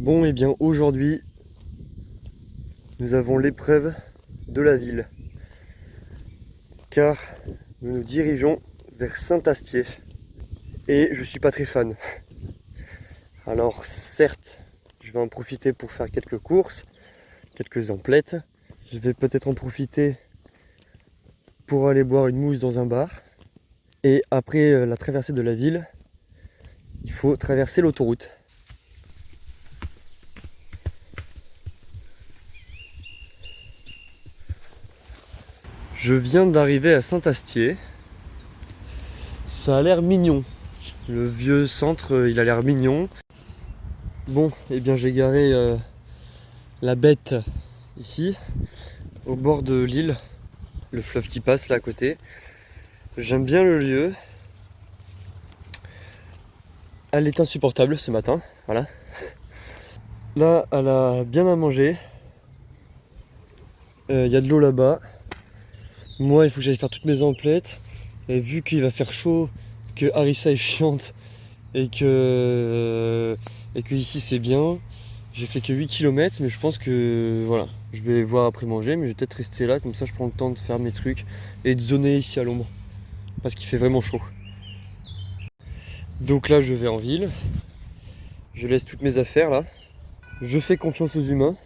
Bon, et bien aujourd'hui, nous avons l'épreuve de la ville, car nous nous dirigeons vers Saint-Astier, et je suis pas très fan. Alors certes, je vais en profiter pour faire quelques courses, quelques emplettes. Je vais peut-être en profiter pour aller boire une mousse dans un bar. Et après la traversée de la ville, il faut traverser l'autoroute. Je viens d'arriver à Saint-Astier. Ça a l'air mignon. Le vieux centre, il a l'air mignon. Bon, et bien j'ai garé la bête ici, au bord de l'île, le fleuve qui passe là à côté. J'aime bien le lieu. Elle est insupportable ce matin, voilà. Là, elle a bien à manger. Il y a de l'eau là-bas. Moi, il faut que j'aille faire toutes mes emplettes. Et vu qu'il va faire chaud, que Harissa est chiante et que ici c'est bien, j'ai fait que 8 km, mais je pense que voilà, je vais voir après manger, mais je vais peut-être rester là, comme ça je prends le temps de faire mes trucs et de zoner ici à l'ombre. Parce qu'il fait vraiment chaud. Donc là je vais en ville. Je laisse toutes mes affaires là. Je fais confiance aux humains.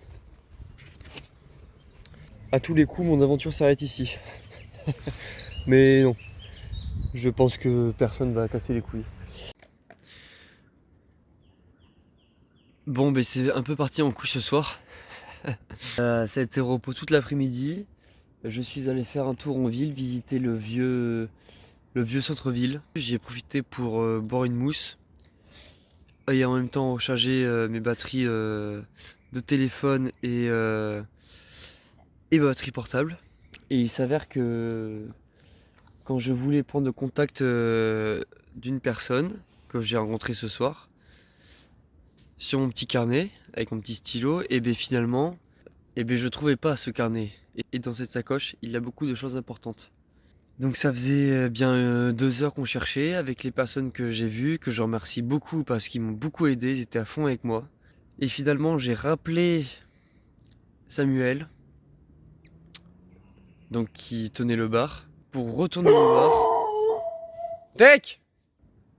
À tous les coups, mon aventure s'arrête ici. Mais non. Je pense que personne va casser les couilles. Bon, ben c'est un peu parti en couille ce soir. Ça a été repos toute l'après-midi. Je suis allé faire un tour en ville, visiter le vieux centre-ville. J'ai profité pour boire une mousse et en même temps recharger mes batteries de téléphone et ma batterie portable. Et il s'avère que quand je voulais prendre contact d'une personne que j'ai rencontrée ce soir, sur mon petit carnet, avec mon petit stylo, et bien finalement, je trouvais pas ce carnet. Et dans cette sacoche, il y a beaucoup de choses importantes. Donc ça faisait bien 2 heures qu'on cherchait avec les personnes que j'ai vues, que je remercie beaucoup parce qu'ils m'ont beaucoup aidé, ils étaient à fond avec moi. Et finalement, j'ai rappelé Samuel, donc qui tenait le bar, pour retourner au bar.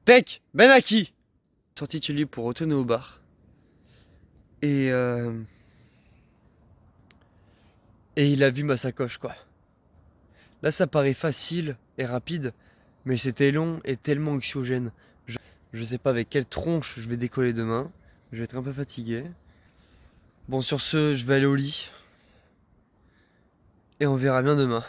Tech Benaki sorti de chez lui pour retourner au bar. Et il a vu ma sacoche, quoi. Là, ça paraît facile et rapide, mais c'était long et tellement anxiogène. Je sais pas avec quelle tronche je vais décoller demain. Je vais être un peu fatigué. Bon, sur ce, je vais aller au lit. Et on verra bien demain.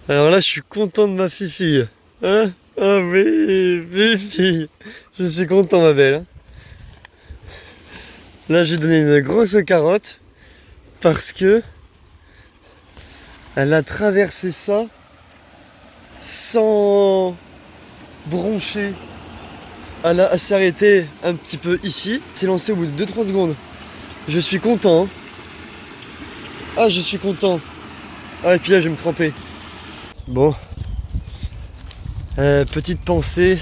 Alors là, je suis content de ma fifille. Hein? Ah oui, fifille. Je suis content, ma belle. Hein. Là, j'ai donné une grosse carotte parce que elle a traversé ça sans broncher à s'arrêter un petit peu ici. C'est lancé au bout de 2-3 secondes. Je suis content. Hein. Ah, je suis content. Ah, et puis là, je vais me tremper. Bon. Petite pensée.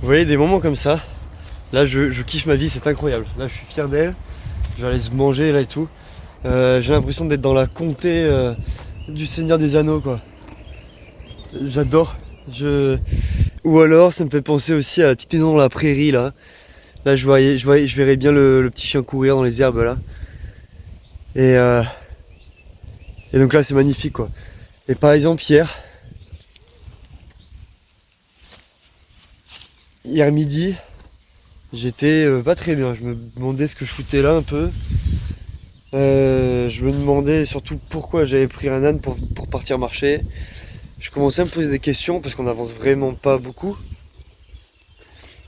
Vous voyez, des moments comme ça. Là, je kiffe ma vie, c'est incroyable. Là, je suis fier d'elle. Je vais aller se manger là et tout. J'ai l'impression d'être dans la comté du Seigneur des Anneaux, quoi. J'adore. Ou alors, ça me fait penser aussi à la petite maison dans la prairie, là. Là, je verrais bien le petit chien courir dans les herbes, là. Et donc là, c'est magnifique, quoi. Et par exemple, hier midi, j'étais pas très bien. Je me demandais ce que je foutais là un peu. Je me demandais surtout pourquoi j'avais pris un âne pour partir marcher. Je commençais à me poser des questions parce qu'on avance vraiment pas beaucoup.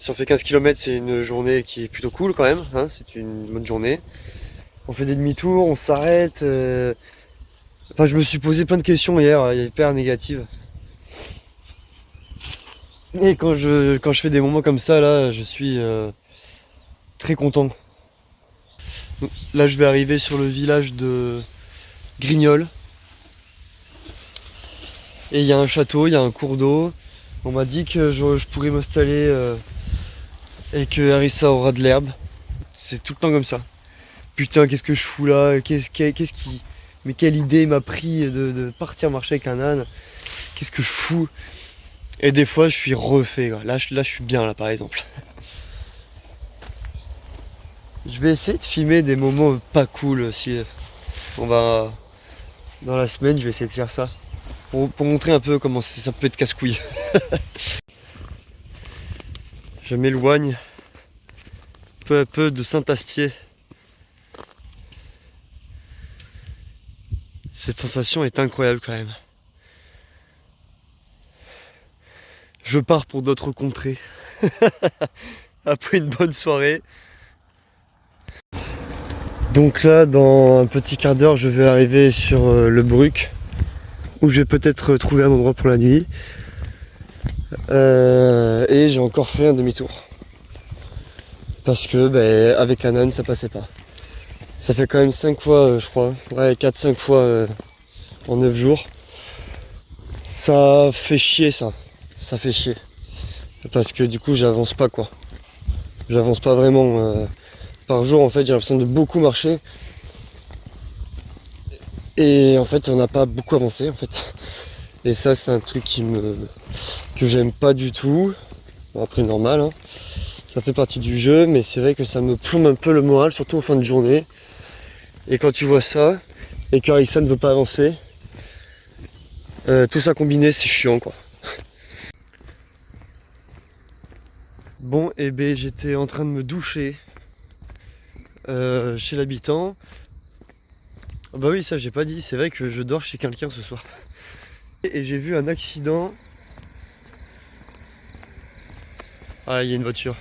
Si on fait 15 km, c'est une journée qui est plutôt cool quand même. Hein, c'est une bonne journée. On fait des demi-tours, on s'arrête. Enfin, je me suis posé plein de questions hier, hyper négatives. Et quand je fais des moments comme ça, là, je suis très content. Donc, là, je vais arriver sur le village de Grignol. Et il y a un château, il y a un cours d'eau. On m'a dit que je pourrais m'installer et que Harissa aura de l'herbe. C'est tout le temps comme ça. Putain, qu'est-ce que je fous là? Mais quelle idée m'a pris de partir marcher avec un âne? Qu'est-ce que je fous? Et des fois, je suis refait. Là, je suis bien, là, par exemple. Je vais essayer de filmer des moments pas cool aussi. On va... Dans la semaine, je vais essayer de faire ça. Pour montrer un peu comment ça peut être casse-couille. Je m'éloigne peu à peu de Saint-Astier. Cette sensation est incroyable quand même. Je pars pour d'autres contrées. Après une bonne soirée. Donc là, dans un petit quart d'heure, je vais arriver sur le Bruc, où je vais peut-être trouver un endroit pour la nuit. Et j'ai encore fait un demi-tour. Parce que avec un âne, ça passait pas. Ça fait quand même 5 fois, je crois. Ouais, 4-5 fois en 9 jours. Ça fait chier, ça. Ça fait chier. Parce que du coup, j'avance pas, quoi. J'avance pas vraiment. Par jour, en fait, j'ai l'impression de beaucoup marcher. Et en fait, on n'a pas beaucoup avancé, en fait. Et ça, c'est un truc que j'aime pas du tout. Bon, après, normal, hein. Ça fait partie du jeu, mais c'est vrai que ça me plombe un peu le moral, surtout en fin de journée. Et quand tu vois ça, et qu'Arissa ne veut pas avancer, tout ça combiné, c'est chiant, quoi. Bon, et ben j'étais en train de me doucher chez l'habitant. Ah bah oui, ça j'ai pas dit, c'est vrai que je dors chez quelqu'un ce soir. Et j'ai vu un accident. Ah, il y a une voiture.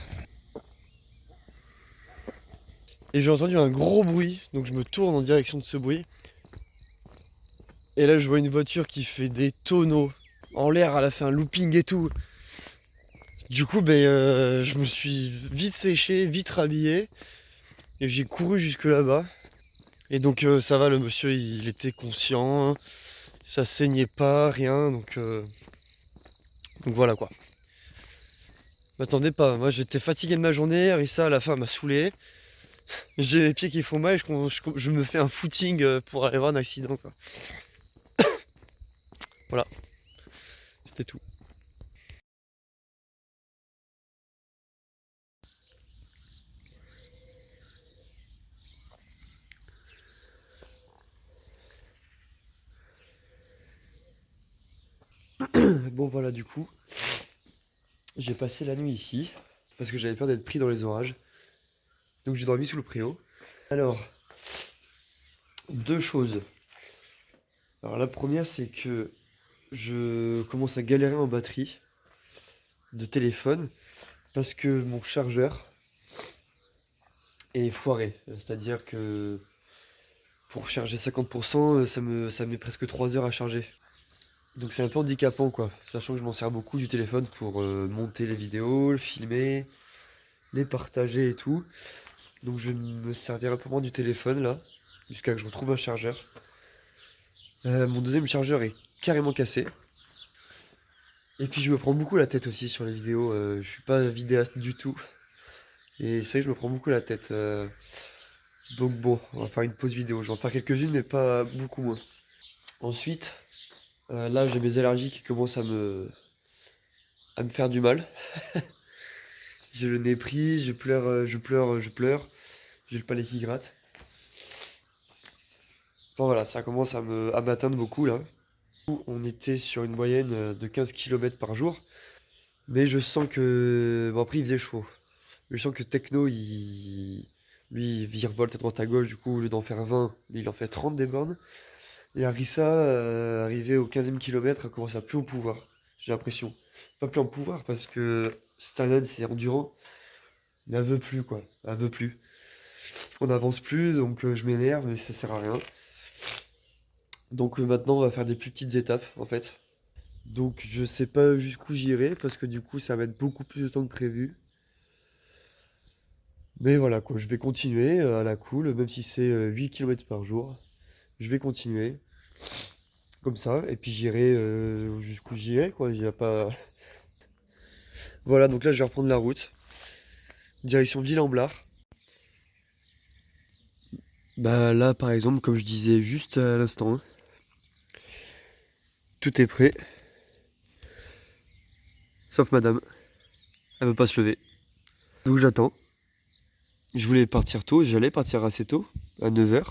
Et j'ai entendu un gros bruit, donc je me tourne en direction de ce bruit. Et là je vois une voiture qui fait des tonneaux en l'air, elle a fait un looping et tout. Du coup, je me suis vite séché, vite rhabillé. Et j'ai couru jusque là-bas. Et donc ça va, le monsieur il était conscient. Hein. Ça saignait pas, rien. Donc voilà quoi. M'attendez pas, moi j'étais fatigué de ma journée. Arissa à la fin m'a saoulé. J'ai les pieds qui font mal et je me fais un footing pour aller voir un accident quoi. Voilà, c'était tout. Bon voilà du coup, j'ai passé la nuit ici parce que j'avais peur d'être pris dans les orages. Donc j'ai dormi sous le préau. Alors, deux choses. Alors la première c'est que je commence à galérer en batterie de téléphone parce que mon chargeur est foiré. C'est-à-dire que pour charger 50%, ça met presque 3 heures à charger. Donc c'est un peu handicapant quoi, sachant que je m'en sers beaucoup du téléphone pour monter les vidéos, le filmer, les partager et tout. Donc je me servirai un peu moins du téléphone là, jusqu'à que je retrouve un chargeur. Mon deuxième chargeur est carrément cassé. Et puis je me prends beaucoup la tête aussi sur les vidéos, je suis pas vidéaste du tout. Et c'est vrai que je me prends beaucoup la tête. Donc bon, on va faire une pause vidéo. Je vais en faire quelques-unes, mais pas beaucoup moins. Ensuite, là j'ai mes allergies qui commencent à me faire du mal. J'ai le nez pris, je pleure, je pleure, je pleure. J'ai le palais qui gratte. Enfin voilà, ça commence à m'atteindre beaucoup là. On était sur une moyenne de 15 km par jour. Mais je sens que... Bon après il faisait chaud. Je sens que Techno, lui, il virevolte à droite à gauche. Du coup, au lieu d'en faire 20, lui, il en fait 30 des bornes. Et Arissa, arrivé au 15e kilomètre, elle commence à plus en pouvoir. J'ai l'impression. Pas plus en pouvoir parce que Stalin, c'est endurant. Mais elle veut plus, quoi. Elle veut plus. On n'avance plus, donc je m'énerve, mais ça sert à rien. Donc maintenant, on va faire des plus petites étapes, en fait. Donc je sais pas jusqu'où j'irai, parce que du coup, ça va mettre beaucoup plus de temps que prévu. Mais voilà, quoi, je vais continuer à la cool, même si c'est 8 km par jour. Je vais continuer, comme ça, et puis j'irai jusqu'où j'irai, quoi. Il y a pas... Voilà, donc là, je vais reprendre la route. Direction Ville-en-Blard. Bah là, par exemple, comme je disais juste à l'instant, hein, tout est prêt. Sauf madame. Elle veut pas se lever. Donc j'attends. Je voulais partir tôt, j'allais partir assez tôt, à 9h.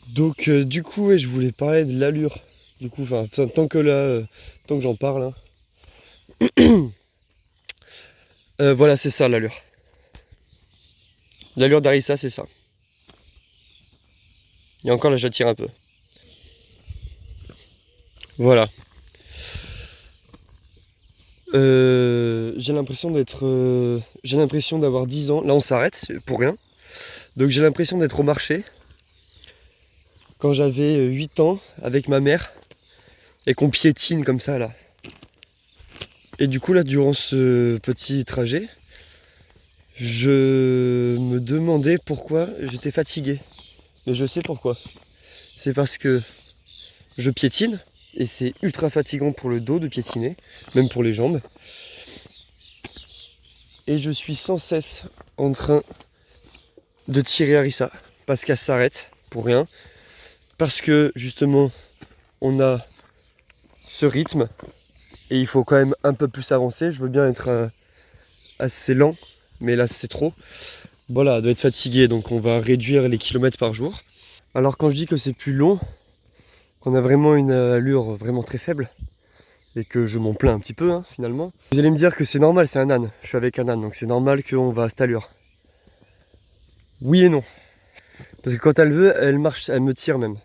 Donc du coup, ouais, je voulais parler de l'allure. Du coup, enfin, tant que là, tant que j'en parle, hein. Voilà, c'est ça l'allure. L'allure d'Arissa, c'est ça. Et encore là, j'attire un peu. Voilà. J'ai l'impression d'être... j'ai l'impression d'avoir 10 ans. Là, on s'arrête, pour rien. Donc j'ai l'impression d'être au marché. Quand j'avais 8 ans, avec ma mère. Et qu'on piétine comme ça, là. Et du coup, là, durant ce petit trajet, je me demandais pourquoi j'étais fatigué. Mais je sais pourquoi. C'est parce que je piétine. Et c'est ultra fatigant pour le dos de piétiner. Même pour les jambes. Et je suis sans cesse en train de tirer Arissa. Parce qu'elle s'arrête pour rien. Parce que justement, on a ce rythme. Et il faut quand même un peu plus avancer. Je veux bien être assez lent. Mais là, c'est trop. Voilà, elle doit être fatiguée. Donc on va réduire les kilomètres par jour. Alors quand je dis que c'est plus long, qu'on a vraiment une allure vraiment très faible, et que je m'en plains un petit peu hein, finalement, vous allez me dire que c'est normal, c'est un âne. Je suis avec un âne, donc c'est normal qu'on va à cette allure. Oui et non. Parce que quand elle veut, elle marche, elle me tire même.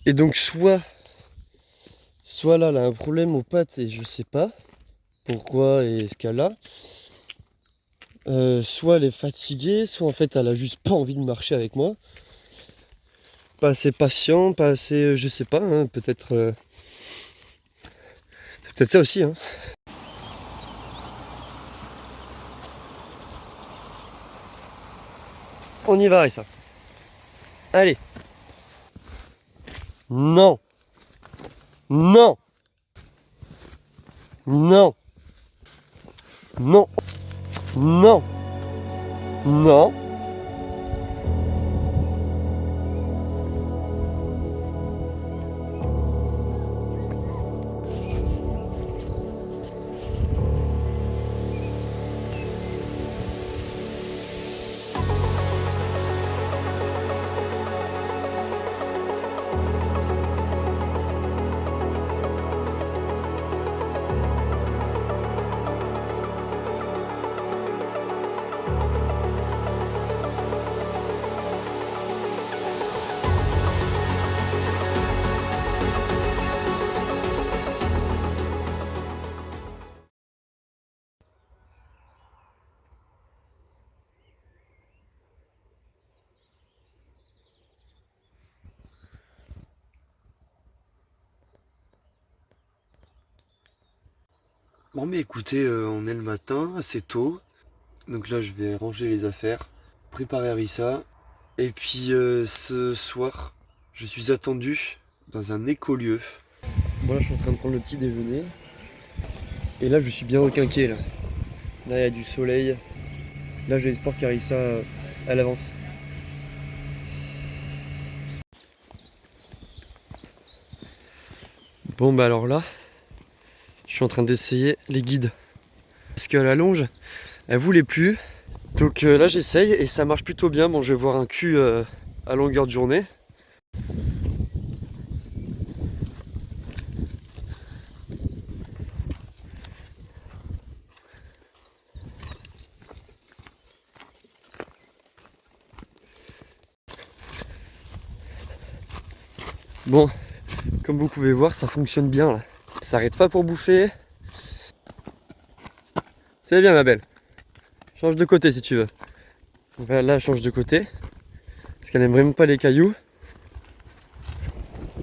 Et donc soit là, elle a un problème aux pattes et je sais pas pourquoi et ce qu'elle a. Soit elle est fatiguée, soit en fait elle a juste pas envie de marcher avec moi. Pas assez patient, pas assez, je sais pas, hein, peut-être... c'est peut-être ça aussi, hein. On y va, ça. Allez. Non. Non. Non. Non. Non. Non. Bon mais écoutez, on est le matin, assez tôt. Donc là je vais ranger les affaires, préparer Harissa. Et puis ce soir, je suis attendu dans un écolieu. Bon là je suis en train de prendre le petit déjeuner. Et là je suis bien requinqué là. Là il y a du soleil. Là j'ai espoir qu'Harissa elle avance. Bon bah alors là, je suis en train d'essayer les guides. Parce qu'à la longe, elle voulait plus. Donc là j'essaye et ça marche plutôt bien. Bon je vais voir un cul à longueur de journée. Bon, comme vous pouvez voir, ça fonctionne bien là. Ça s'arrête pas pour bouffer. C'est bien ma belle. Change de côté si tu veux. Voilà, là, change de côté. Parce qu'elle aime vraiment pas les cailloux.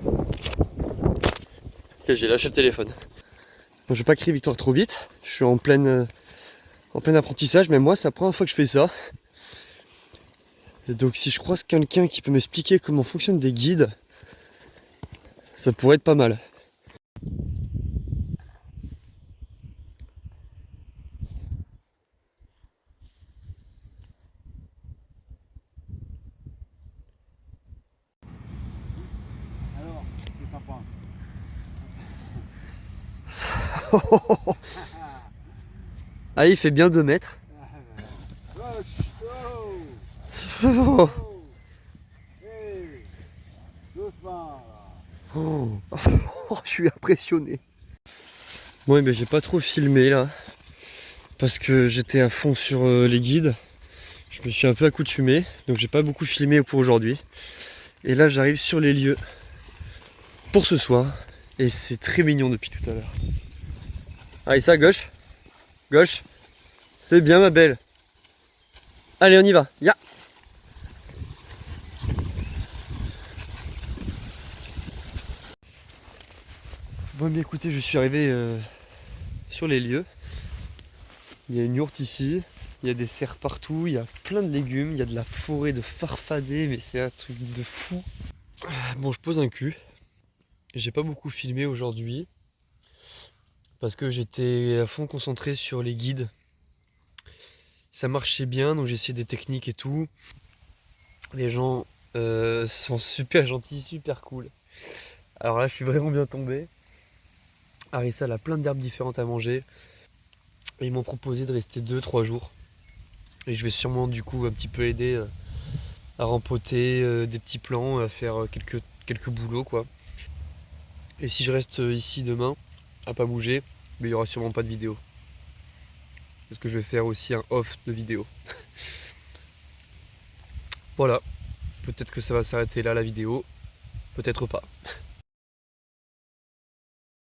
Ok, j'ai lâché le téléphone. Bon, je vais pas crier victoire trop vite. Je suis en plein apprentissage, mais moi, c'est la première fois que je fais ça. Et donc, si je croise quelqu'un qui peut m'expliquer comment fonctionnent des guides, ça pourrait être pas mal. Alors, qu'est-ce que ça pense? Ah, il fait bien 2 mètres. Oh, hey, doucement là. Oh. Je suis impressionné. Bon, mais j'ai pas trop filmé là. Parce que j'étais à fond sur les guides. Je me suis un peu accoutumé. Donc j'ai pas beaucoup filmé pour aujourd'hui. Et là j'arrive sur les lieux pour ce soir. Et c'est très mignon depuis tout à l'heure. Allez, ça, gauche. Gauche. C'est bien ma belle. Allez, on y va. Ya. Bon, mais écoutez, je suis arrivé sur les lieux. Il y a une yourte ici. Il y a des cerfs partout. Il y a plein de légumes. Il y a de la forêt de farfadets. Mais c'est un truc de fou. Bon, je pose un cul. J'ai pas beaucoup filmé aujourd'hui. Parce que j'étais à fond concentré sur les guides. Ça marchait bien, donc j'ai essayé des techniques et tout. Les gens sont super gentils, super cool. Alors là, je suis vraiment bien tombé. Harissa, elle a plein d'herbes différentes à manger. Et ils m'ont proposé de rester 2-3 jours. Et je vais sûrement du coup un petit peu aider à rempoter des petits plants, à faire quelques boulots quoi. Et si je reste ici demain, à pas bouger, mais il n'y aura sûrement pas de vidéo. Parce que je vais faire aussi un off de vidéo. Voilà, peut-être que ça va s'arrêter là la vidéo, peut-être pas.